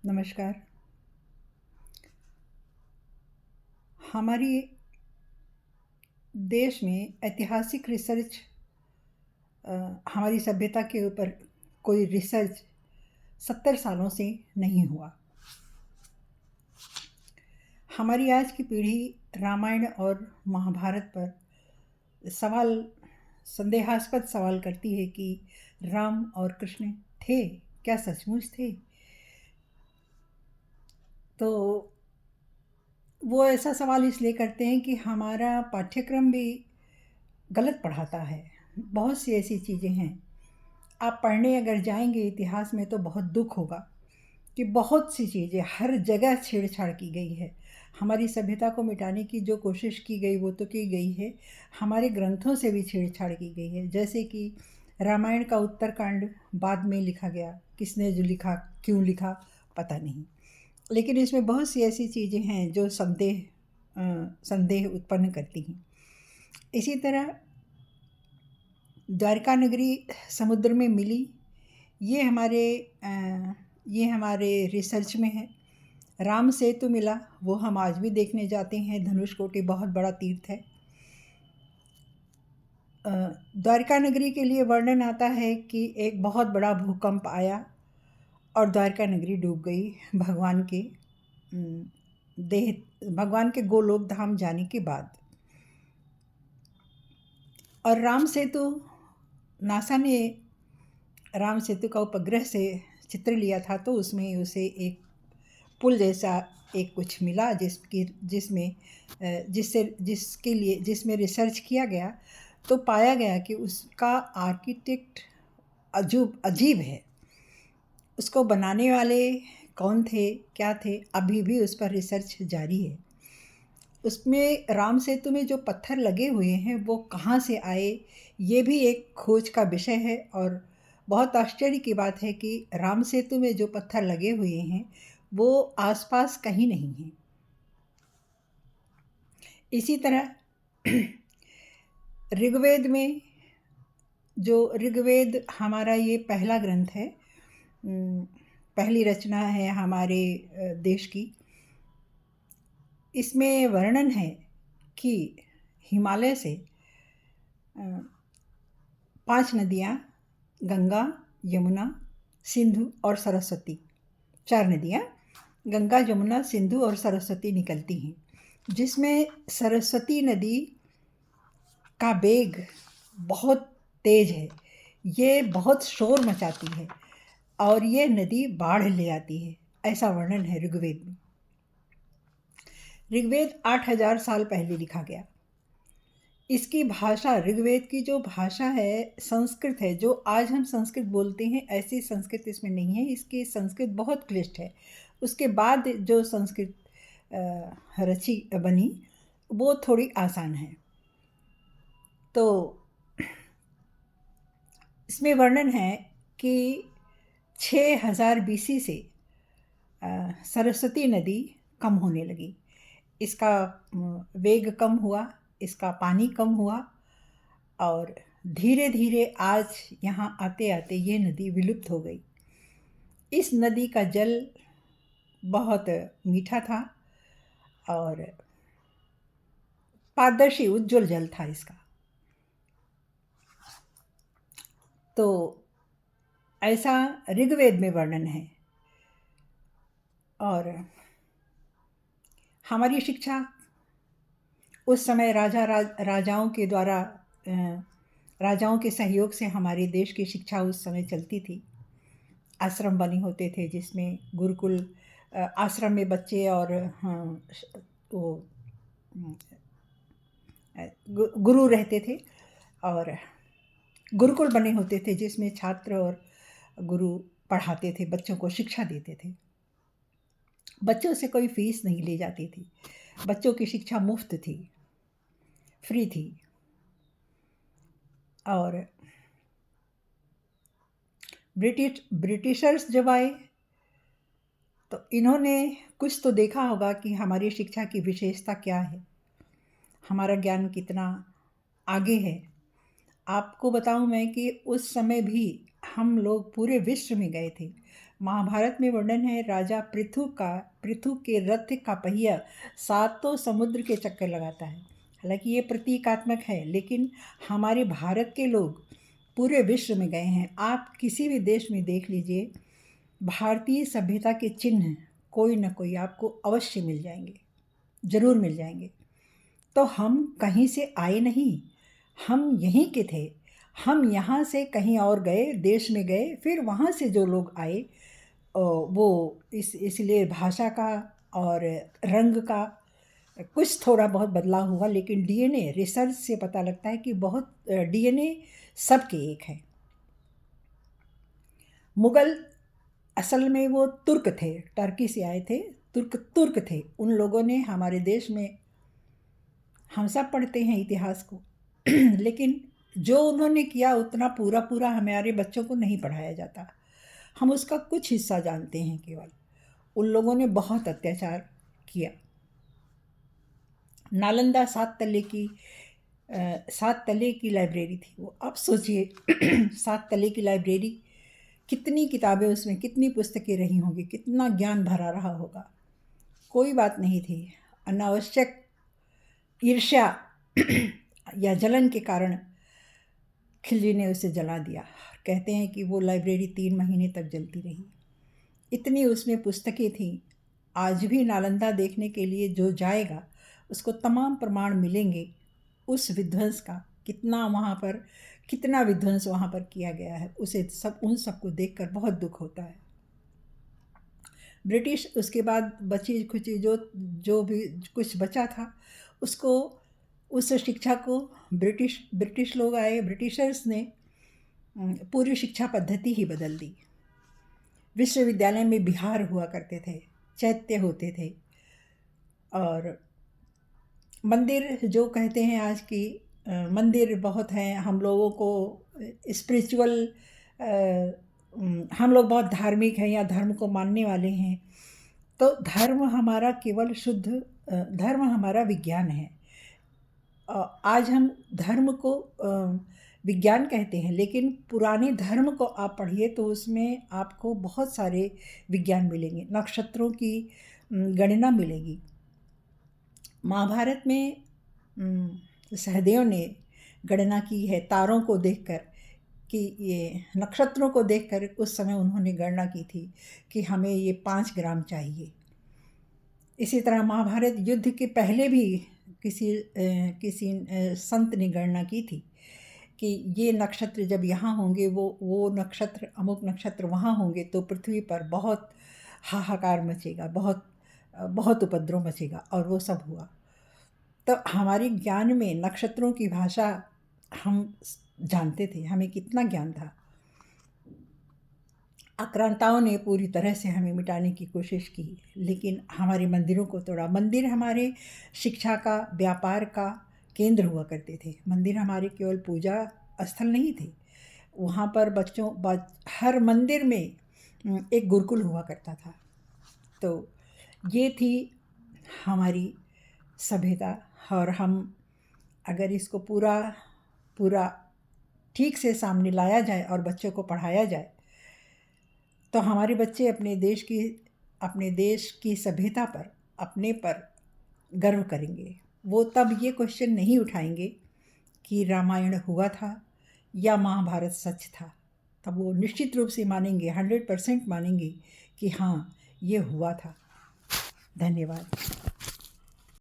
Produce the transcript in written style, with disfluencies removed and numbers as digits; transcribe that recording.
नमस्कार। हमारी देश में ऐतिहासिक रिसर्च हमारी सभ्यता के ऊपर कोई रिसर्च 70 सालों से नहीं हुआ। हमारी आज की पीढ़ी रामायण और महाभारत पर संदेहास्पद सवाल करती है कि राम और कृष्ण थे, क्या सचमुच थे? तो वो ऐसा सवाल इसलिए करते हैं कि हमारा पाठ्यक्रम भी गलत पढ़ाता है। बहुत सी ऐसी चीज़ें हैं, आप पढ़ने अगर जाएंगे इतिहास में तो बहुत दुख होगा कि बहुत सी चीज़ें हर जगह छेड़छाड़ की गई है। हमारी सभ्यता को मिटाने की जो कोशिश की गई वो तो की गई है, हमारे ग्रंथों से भी छेड़छाड़ की गई है। जैसे कि रामायण का उत्तरकांड बाद में लिखा गया, किसने जो लिखा, क्यों लिखा, पता नहीं। लेकिन इसमें बहुत सी ऐसी चीज़ें हैं जो संदेह उत्पन्न करती हैं। इसी तरह द्वारका नगरी समुद्र में मिली, ये हमारे ये हमारे रिसर्च में है। राम सेतु मिला, वो हम आज भी देखने जाते हैं। धनुषकोटि बहुत बड़ा तीर्थ है। द्वारका नगरी के लिए वर्णन आता है कि एक बहुत बड़ा भूकंप आया और द्वारका नगरी डूब गई भगवान के भगवान के गोलोक धाम जाने के बाद। और राम सेतु, नासा ने राम सेतु का उपग्रह से चित्र लिया था, तो उसमें उसे एक पुल जैसा एक कुछ मिला जिसमें रिसर्च किया गया तो पाया गया कि उसका आर्किटेक्ट अजीब है। उसको बनाने वाले कौन थे, क्या थे, अभी भी उस पर रिसर्च जारी है। उसमें राम सेतु में जो पत्थर लगे हुए हैं वो कहाँ से आए, ये भी एक खोज का विषय है। और बहुत आश्चर्य की बात है कि राम सेतु में जो पत्थर लगे हुए हैं वो आसपास कहीं नहीं हैं। इसी तरह ऋग्वेद में, जो ऋग्वेद हमारा ये पहला ग्रंथ है, पहली रचना है हमारे देश की। इसमें वर्णन है कि हिमालय से 5 नदियाँ, गंगा, यमुना, सिंधु और सरस्वती, 4 नदियाँ गंगा, यमुना, सिंधु और सरस्वती निकलती हैं, जिसमें सरस्वती नदी का वेग बहुत तेज़ है। ये बहुत शोर मचाती है और ये नदी बाढ़ ले आती है, ऐसा वर्णन है ऋग्वेद में। ऋग्वेद 8000 साल पहले लिखा गया। इसकी भाषा, ऋग्वेद की जो भाषा है संस्कृत है। जो आज हम संस्कृत बोलते हैं ऐसी संस्कृत इसमें नहीं है। इसकी संस्कृत बहुत क्लिष्ट है। उसके बाद जो संस्कृत रची बनी वो थोड़ी आसान है। तो इसमें वर्णन है कि 6000 BC से सरस्वती नदी कम होने लगी। इसका वेग कम हुआ, इसका पानी कम हुआ और धीरे धीरे आज यहाँ आते आते ये नदी विलुप्त हो गई। इस नदी का जल बहुत मीठा था और पारदर्शी उज्ज्वल जल था इसका। तो ऐसा ऋग्वेद में वर्णन है। और हमारी शिक्षा उस समय राजाओं के द्वारा, राजाओं के सहयोग से हमारे देश की शिक्षा उस समय चलती थी। आश्रम बने होते थे जिसमें गुरुकुल, आश्रम में बच्चे और वो गुरु रहते थे और गुरुकुल बने होते थे जिसमें छात्र और गुरु पढ़ाते थे, बच्चों को शिक्षा देते थे। बच्चों से कोई फीस नहीं ली जाती थी, बच्चों की शिक्षा मुफ्त थी, फ्री थी। और ब्रिटिशर्स जब आए तो इन्होंने कुछ तो देखा होगा कि हमारी शिक्षा की विशेषता क्या है, हमारा ज्ञान कितना आगे है। आपको बताऊं मैं कि उस समय भी हम लोग पूरे विश्व में गए थे। महाभारत में वर्णन है राजा पृथु के रथ का पहिया सातों समुद्र के चक्कर लगाता है। हालांकि ये प्रतीकात्मक है, लेकिन हमारे भारत के लोग पूरे विश्व में गए हैं। आप किसी भी देश में देख लीजिए, भारतीय सभ्यता के चिन्ह कोई ना कोई आपको अवश्य मिल जाएंगे, ज़रूर मिल जाएंगे। तो हम कहीं से आए नहीं, हम यहीं के थे। हम यहाँ से कहीं और गए, देश में गए, फिर वहाँ से जो लोग आए वो इसलिए भाषा का और रंग का कुछ थोड़ा बहुत बदलाव हुआ, लेकिन डीएनए रिसर्च से पता लगता है कि बहुत डीएनए सबके एक है। मुग़ल असल में वो तुर्क थे, टर्की से आए थे, तुर्क थे। उन लोगों ने हमारे देश में, हम सब पढ़ते हैं इतिहास को लेकिन जो उन्होंने किया उतना पूरा हमारे बच्चों को नहीं पढ़ाया जाता। हम उसका कुछ हिस्सा जानते हैं केवल। उन लोगों ने बहुत अत्याचार किया। नालंदा 7 तले की लाइब्रेरी थी वो। अब सोचिए 7 तले की लाइब्रेरी, कितनी किताबें उसमें, कितनी पुस्तकें रही होंगी, कितना ज्ञान भरा रहा होगा। कोई बात नहीं थी। अनावश्यक ईर्ष्या या जलन के कारण खिलजी ने उसे जला दिया। कहते हैं कि वो लाइब्रेरी 3 महीने तक जलती रही, इतनी उसमें पुस्तकें थीं। आज भी नालंदा देखने के लिए जो जाएगा उसको तमाम प्रमाण मिलेंगे उस विध्वंस का, कितना विध्वंस वहाँ पर किया गया है। उन सबको देखकर बहुत दुख होता है। ब्रिटिश उसके बाद बची खुची जो भी कुछ बचा था उसको, उस शिक्षा को ब्रिटिश लोग आए, ब्रिटिशर्स ने पूरी शिक्षा पद्धति ही बदल दी। विश्वविद्यालय में बिहार हुआ करते थे, चैत्य होते थे, और मंदिर जो कहते हैं आज की मंदिर बहुत हैं। हम लोगों को स्पिरिचुअल, हम लोग बहुत धार्मिक हैं या धर्म को मानने वाले हैं। तो धर्म हमारा केवल शुद्ध धर्म हमारा विज्ञान है। आज हम धर्म को विज्ञान कहते हैं, लेकिन पुराने धर्म को आप पढ़िए तो उसमें आपको बहुत सारे विज्ञान मिलेंगे। नक्षत्रों की गणना मिलेगी। महाभारत में सहदेव ने गणना की है तारों को देखकर, कि ये नक्षत्रों को देखकर उस समय उन्होंने गणना की थी कि हमें ये 5 ग्राम चाहिए। इसी तरह महाभारत युद्ध के पहले भी किसी संत ने गणना की थी कि ये नक्षत्र जब यहाँ होंगे, वो नक्षत्र, अमुक नक्षत्र वहाँ होंगे तो पृथ्वी पर बहुत हाहाकार मचेगा, बहुत उपद्रव मचेगा, और वो सब हुआ। तो हमारे ज्ञान में नक्षत्रों की भाषा हम जानते थे, हमें कितना ज्ञान था। आक्रांताओं ने पूरी तरह से हमें मिटाने की कोशिश की, लेकिन हमारे मंदिरों को तोड़ा। मंदिर हमारे शिक्षा का, व्यापार का केंद्र हुआ करते थे। मंदिर हमारे केवल पूजा स्थल नहीं थे। वहाँ पर हर मंदिर में एक गुरुकुल हुआ करता था। तो ये थी हमारी सभ्यता, और हम अगर इसको पूरा ठीक से सामने लाया जाए और बच्चों को पढ़ाया जाए तो हमारे बच्चे अपने देश की सभ्यता पर, अपने पर गर्व करेंगे। वो तब ये क्वेश्चन नहीं उठाएंगे कि रामायण हुआ था या महाभारत सच था। तब वो निश्चित रूप से मानेंगे, 100% मानेंगे कि हाँ, ये हुआ था। धन्यवाद।